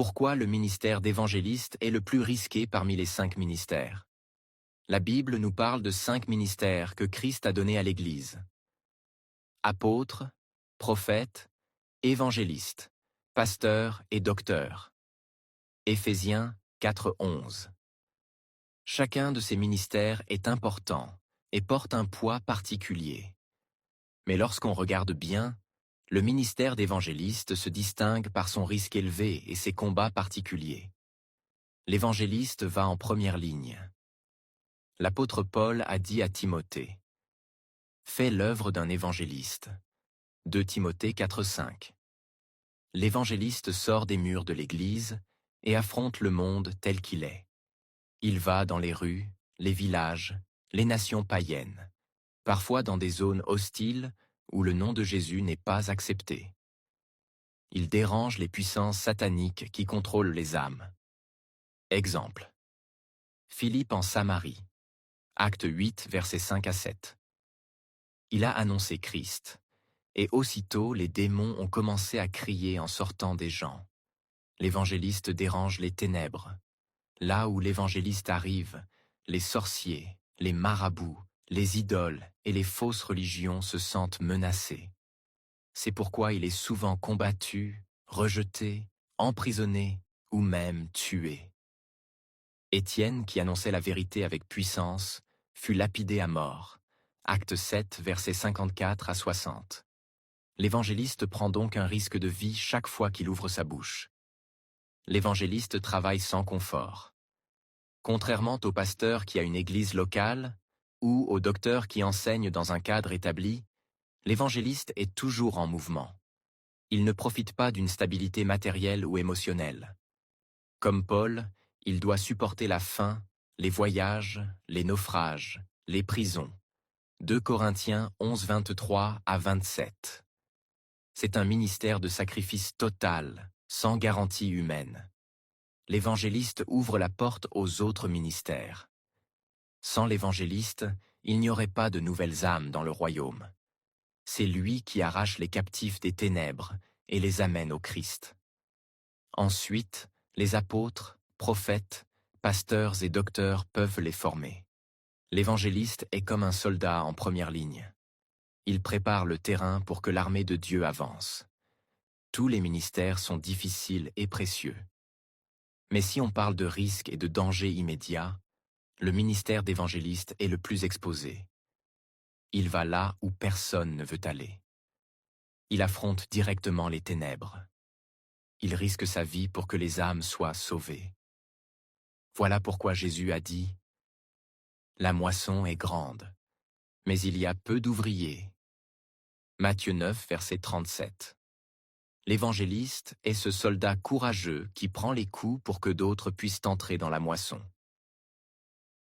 Pourquoi le ministère d'évangéliste est le plus risqué parmi les 5 ministères? La Bible nous parle de 5 ministères que Christ a donnés à l'Église. Apôtres, prophètes, évangélistes, pasteurs et docteurs. Éphésiens 4:11. Chacun de ces ministères est important et porte un poids particulier. Mais lorsqu'on regarde bien, le ministère d'évangéliste se distingue par son risque élevé et ses combats particuliers. L'évangéliste va en première ligne. L'apôtre Paul a dit à Timothée: « Fais l'œuvre d'un évangéliste. » 2 Timothée 4:5. L'évangéliste sort des murs de l'Église et affronte le monde tel qu'il est. Il va dans les rues, les villages, les nations païennes, parfois dans des zones hostiles où le nom de Jésus n'est pas accepté. Il dérange les puissances sataniques qui contrôlent les âmes. Exemple. Philippe en Samarie. Acte 8, versets 5 à 7. Il a annoncé Christ, et aussitôt les démons ont commencé à crier en sortant des gens. L'évangéliste dérange les ténèbres. Là où l'évangéliste arrive, les sorciers, les marabouts, les idoles et les fausses religions se sentent menacés. C'est pourquoi il est souvent combattu, rejeté, emprisonné ou même tué. Étienne, qui annonçait la vérité avec puissance, fut lapidé à mort. Acte 7, versets 54 à 60. L'évangéliste prend donc un risque de vie chaque fois qu'il ouvre sa bouche. L'évangéliste travaille sans confort. Contrairement au pasteur qui a une église locale ou au docteur qui enseigne dans un cadre établi, l'évangéliste est toujours en mouvement. Il ne profite pas d'une stabilité matérielle ou émotionnelle. Comme Paul, il doit supporter la faim, les voyages, les naufrages, les prisons. 2 Corinthiens 11, 23 à 27. C'est un ministère de sacrifice total, sans garantie humaine. L'évangéliste ouvre la porte aux autres ministères. Sans l'évangéliste, il n'y aurait pas de nouvelles âmes dans le royaume. C'est lui qui arrache les captifs des ténèbres et les amène au Christ. Ensuite, les apôtres, prophètes, pasteurs et docteurs peuvent les former. L'évangéliste est comme un soldat en première ligne. Il prépare le terrain pour que l'armée de Dieu avance. Tous les ministères sont difficiles et précieux. Mais si on parle de risques et de dangers immédiats, le ministère d'évangéliste est le plus exposé. Il va là où personne ne veut aller. Il affronte directement les ténèbres. Il risque sa vie pour que les âmes soient sauvées. Voilà pourquoi Jésus a dit: « La moisson est grande, mais il y a peu d'ouvriers. » Matthieu 9, verset 37. L'évangéliste est ce soldat courageux qui prend les coups pour que d'autres puissent entrer dans la moisson.